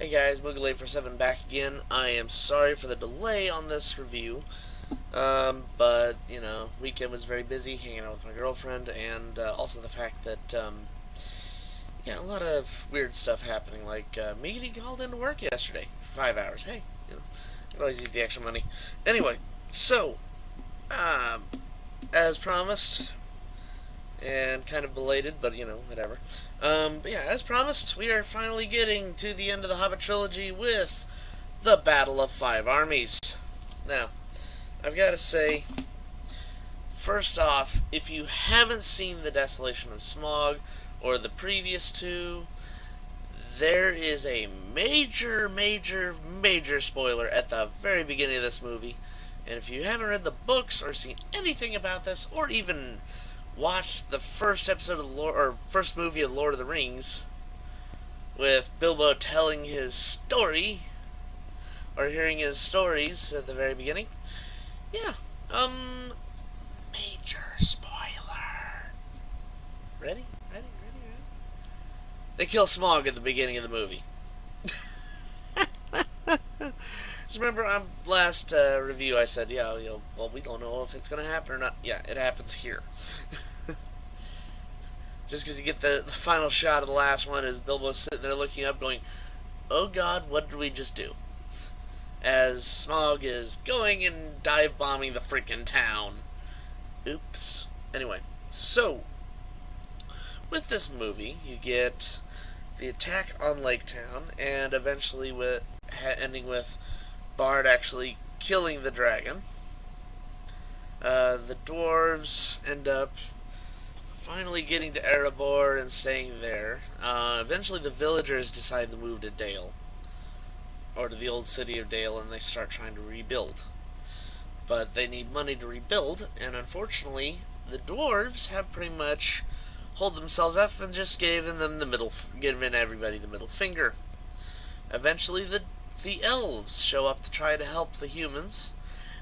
Hey guys, Moogle 847 back again. I am sorry for the delay on this review, but, weekend was very busy hanging out with my girlfriend, and also the fact that, yeah, a lot of weird stuff happening, like me getting called into work yesterday for 5 hours. Hey, I could always use the extra money. Anyway, so, um, as promised, and kind of belated, but whatever. But yeah, as promised, we are finally getting to the end of the Hobbit Trilogy with the Battle of Five Armies. Now, I've got to say, first off, if you haven't seen The Desolation of Smaug or the previous two, there is a major, major, major spoiler at the very beginning of this movie. And if you haven't read the books or seen anything about this, or even watched the first episode of first movie of Lord of the Rings, with Bilbo telling his story, or hearing his stories at the very beginning, yeah, major spoiler. Ready? They kill Smaug at the beginning of the movie. Just remember on last review I said, yeah, well, we don't know if it's going to happen or not. Yeah, it happens here. Just because you get the final shot of the last one is Bilbo sitting there looking up going, oh god, what did we just do? As Smaug is going and dive bombing the freaking town. Oops. Anyway, so, with this movie, you get the attack on Lake Town, and eventually ending with Bard actually killing the dragon. The dwarves end up finally getting to Erebor and staying there. Eventually the villagers decide to move to Dale, or to the old city of Dale, and they start trying to rebuild. But they need money to rebuild, and unfortunately the dwarves have pretty much hold themselves up and just giving everybody the middle finger. Eventually the elves show up to try to help the humans,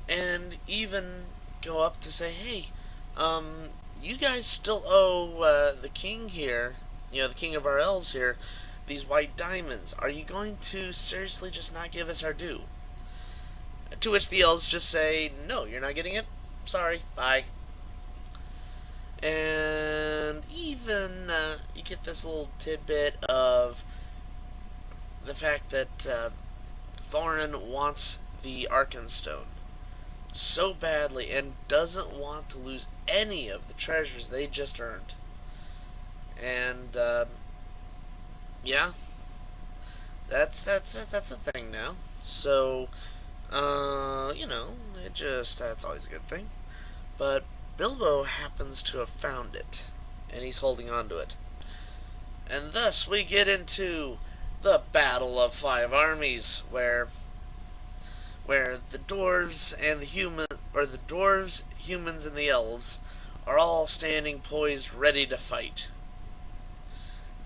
and even go up to say, hey, you guys still owe the king here, the king of our elves here, these white diamonds. Are you going to seriously just not give us our due? To which the elves just say, no, you're not getting it? Sorry, bye. And even you get this little tidbit of the fact that Thorin wants the Arkenstone so badly and doesn't want to lose any of the treasures they just earned. And yeah, that's a thing now. So that's always a good thing. But Bilbo happens to have found it, and he's holding on to it. And thus we get into the Battle of Five Armies, where the dwarves and the humans, and the elves are all standing poised, ready to fight.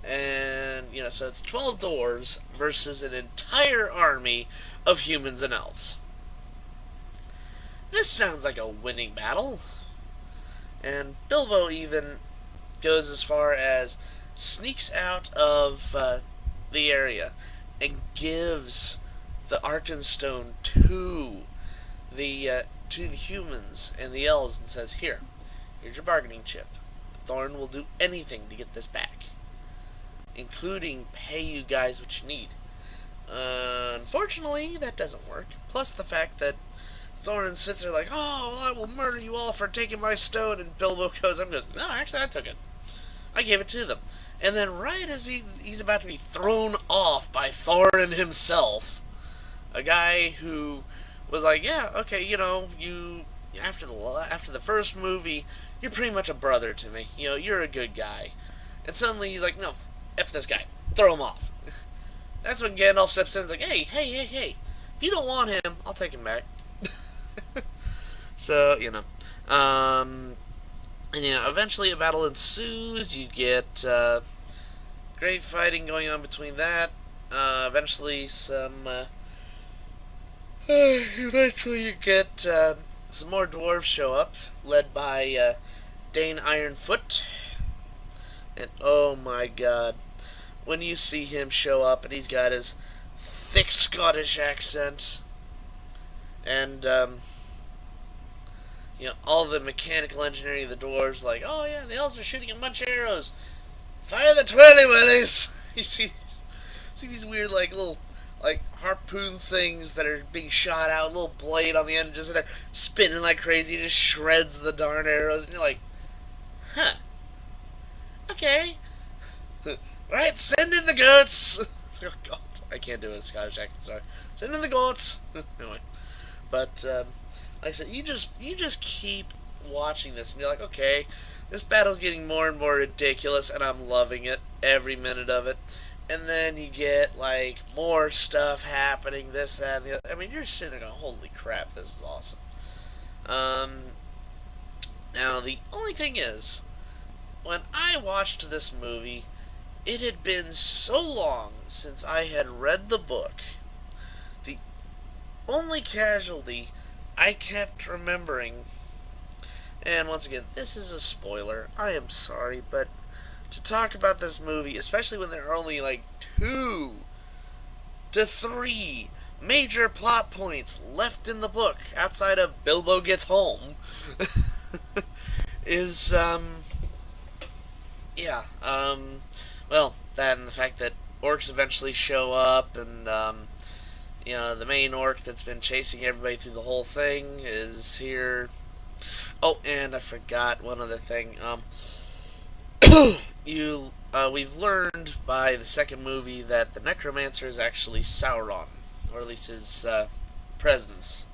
And so it's 12 dwarves versus an entire army of humans and elves. This sounds like a winning battle. And Bilbo even goes as far as sneaks out of the area and gives the Arkenstone to the humans and the elves and says, here's your bargaining chip. Thorin will do anything to get this back, including pay you guys what you need. Unfortunately, that doesn't work. Plus the fact that Thorin sits there like, oh, well, I will murder you all for taking my stone, and Bilbo goes up and goes, no, actually I took it. I gave it to them. And then right as he's about to be thrown off by Thorin himself, a guy who was like, yeah, okay, you after the first movie, you're pretty much a brother to me. You're a good guy. And suddenly he's like, no, F this guy. Throw him off. That's when Gandalf steps in and is like, hey, if you don't want him, I'll take him back. So, and eventually a battle ensues. You get great fighting going on between that. Eventually you get some more dwarves show up, led by Dane Ironfoot. And oh my god, when you see him show up and he's got his thick Scottish accent, and all the mechanical engineering of the dwarves, like, oh yeah, the elves are shooting a bunch of arrows. Fire the twirly willies. You see these weird little harpoon things that are being shot out, a little blade on the end, just spinning like crazy, just shreds the darn arrows, and you're like, huh, okay, right, send in the goats. Oh God, I can't do it in Scottish accent. Sorry, send in the goats. Anyway, but like I said, you just keep watching this, and you're like, okay, this battle's getting more and more ridiculous, and I'm loving it, every minute of it. And then you get more stuff happening, this, that, and the other. I mean, you're sitting there going, holy crap, this is awesome. Now, the only thing is, when I watched this movie, it had been so long since I had read the book. The only casualty I kept remembering, and once again, this is a spoiler, I am sorry, but to talk about this movie, especially when there are only 2 to 3 major plot points left in the book outside of Bilbo gets home, is well, that and the fact that orcs eventually show up, and the main orc that's been chasing everybody through the whole thing is here. Oh, and I forgot one other thing. We've learned by the second movie that the Necromancer is actually Sauron, or at least his presence.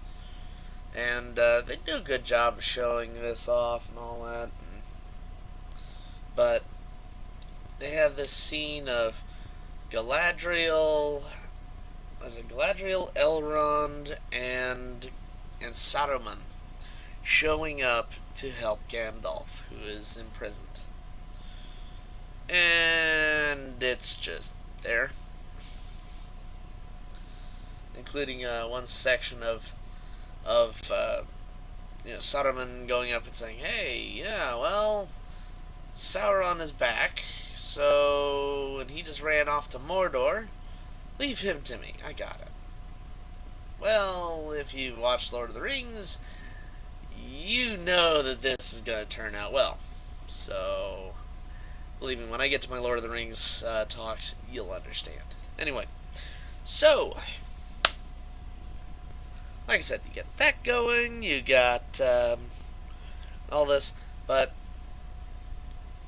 And they do a good job of showing this off and all that. But they have this scene of Galadriel, Elrond, and Saruman showing up to help Gandalf, who is imprisoned. And it's just there, including one section of Saruman going up and saying, "Hey, yeah, well, Sauron is back, so and he just ran off to Mordor. Leave him to me. I got it." Well, if you've watched Lord of the Rings, you know that this is going to turn out well. So, believe me, when I get to my Lord of the Rings talks, you'll understand. Anyway, so, like I said, you get that going, you got all this, but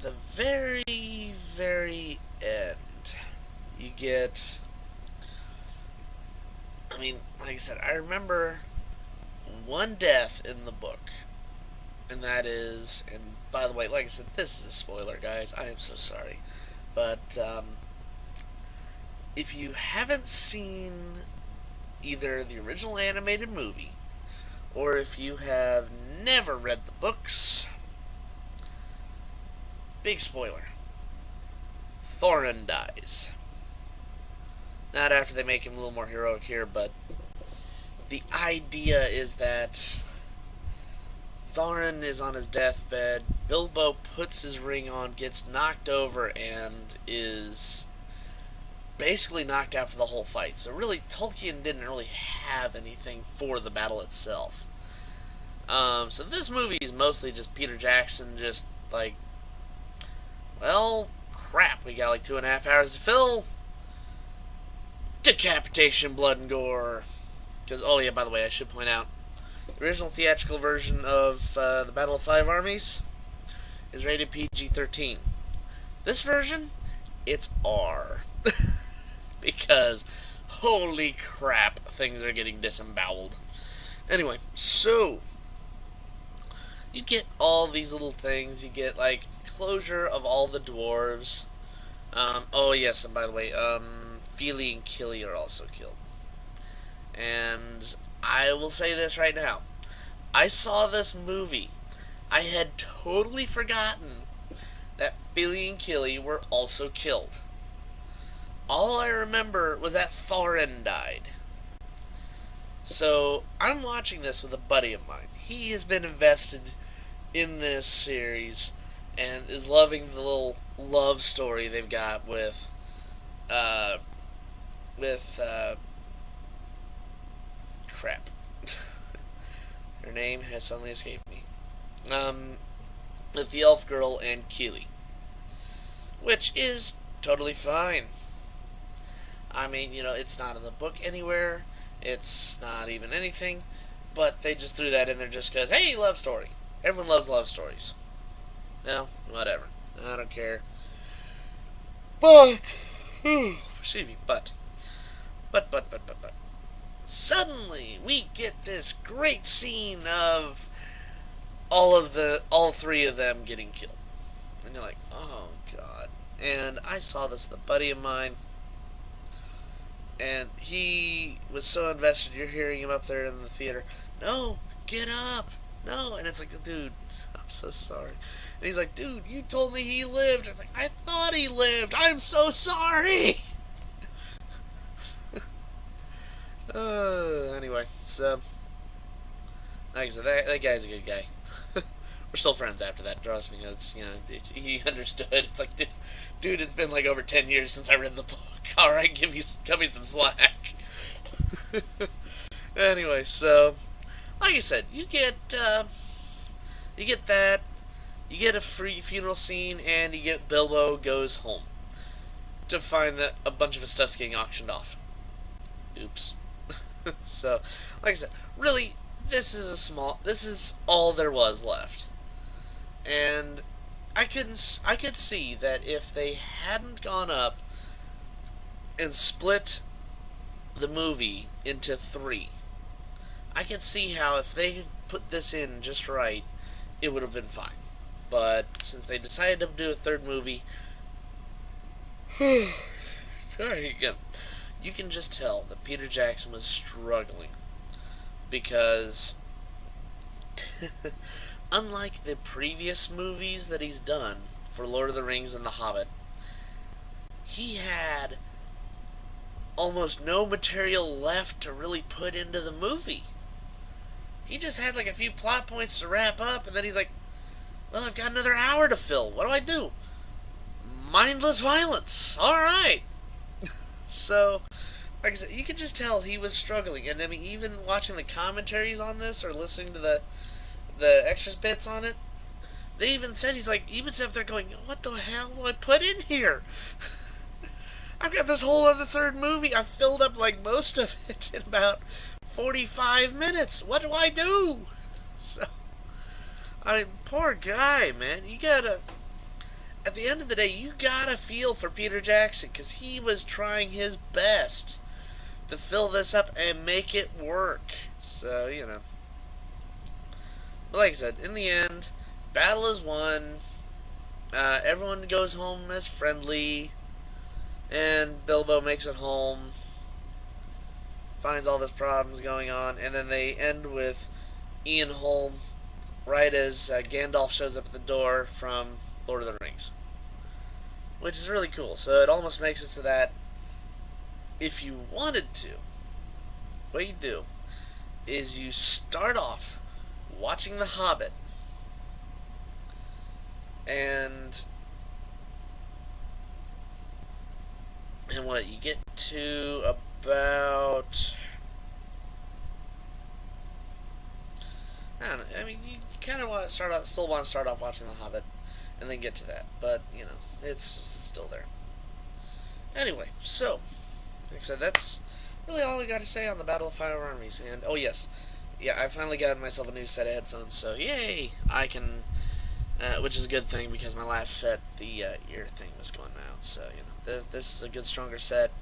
the very, very end, you get, like I said, I remember one death in the book, and that is, and by the way, like I said, this is a spoiler, guys. I am so sorry. But if you haven't seen either the original animated movie, or if you have never read the books, big spoiler. Thorin dies. Not after they make him a little more heroic here, but the idea is that Thorin is on his deathbed, Bilbo puts his ring on, gets knocked over, and is basically knocked out for the whole fight. So really, Tolkien didn't really have anything for the battle itself. So this movie is mostly just Peter Jackson just well, crap, we got 2.5 hours to fill. Decapitation, blood, and gore. Because, oh yeah, by the way, I should point out, the original theatrical version of the Battle of Five Armies is rated PG-13. This version, it's R. Because, holy crap, things are getting disemboweled. Anyway, so, you get all these little things. You get, closure of all the dwarves. Oh yes, and by the way, Fili and Kili are also killed. And I will say this right now. I saw this movie. I had totally forgotten that Fili and Kili were also killed. All I remember was that Thorin died. So, I'm watching this with a buddy of mine. He has been invested in this series and is loving the little love story they've got with crap. Her name has suddenly escaped me. With the elf girl and Keely, which is totally fine. I mean, it's not in the book anywhere. It's not even anything. But they just threw that in there just because, hey, love story. Everyone loves love stories. No, whatever. I don't care. But, excuse me, but. Suddenly, we get this great scene of all three of them getting killed. And you're like, oh, God. And I saw this with a buddy of mine. And he was so invested, you're hearing him up there in the theater, no, get up, no, and it's like, dude, I'm so sorry. And he's like, dude, you told me he lived. It's like, I thought he lived, I'm so sorry. Anyway, so, like I said, that guy's a good guy. We're still friends after that, trust me. He understood. It's like, dude, it's been like over 10 years since I read the book. Alright, cut me some slack. Anyway, so, like I said, you get that, you get a free funeral scene, and you get Bilbo goes home to find that a bunch of his stuff's getting auctioned off. Oops. So, like I said, really, this is all there was left. And I could see that if they hadn't gone up and split the movie into 3, I could see how if they put this in just right, it would have been fine. But since they decided to do a 3rd movie, sorry again, you can just tell that Peter Jackson was struggling because unlike the previous movies that he's done for Lord of the Rings and The Hobbit, he had almost no material left to really put into the movie. He just had like a few plot points to wrap up, and then he's like, well, I've got another hour to fill. What do I do? Mindless violence. Alright. So, like I said, you could just tell he was struggling. And I mean, even watching the commentaries on this or listening to the extras bits on it, they even said he was up there going, what the hell do I put in here? I've got this whole other 3rd movie. I filled up like most of it in about 45 minutes. What do I do? So, I mean, poor guy, man. You gotta, at the end of the day, you gotta feel for Peter Jackson, because he was trying his best to fill this up and make it work. So, But like I said, in the end, battle is won. Everyone goes home as friendly. And Bilbo makes it home. Finds all these problems going on. And then they end with Ian Holm right as Gandalf shows up at the door from Lord of the Rings. Which is really cool. So it almost makes it so that if you wanted to, what you do is you start off watching The Hobbit, and what you get to about, I don't know, I mean, you kind of still want to start off watching The Hobbit and then get to that, but it's still there. Anyway, so like I said, that's really all I got to say on the Battle of Fire Armies. And oh yes, yeah, I finally got myself a new set of headphones, so yay! I can, which is a good thing because my last set, the ear thing was going out. So this is a good, stronger set.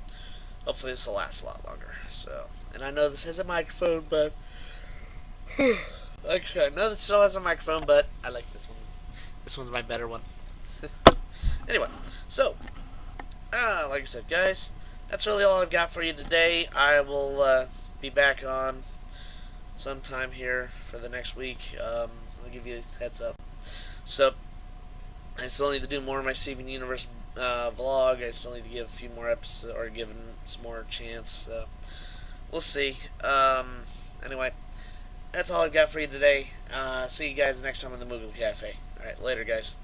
Hopefully this will last a lot longer. So, and I know this has a microphone, but like I said, I know this still has a microphone, but I like this one. This one's my better one. Anyway, so like I said, guys, that's really all I've got for you today. I will be back on sometime here for the next week. I'll give you a heads up. So, I still need to do more of my Steven Universe vlog. I still need to give a few more episodes, or give him some more chance. So, we'll see. Anyway, that's all I've got for you today. See you guys next time on the Moogle Cafe. Alright, later, guys.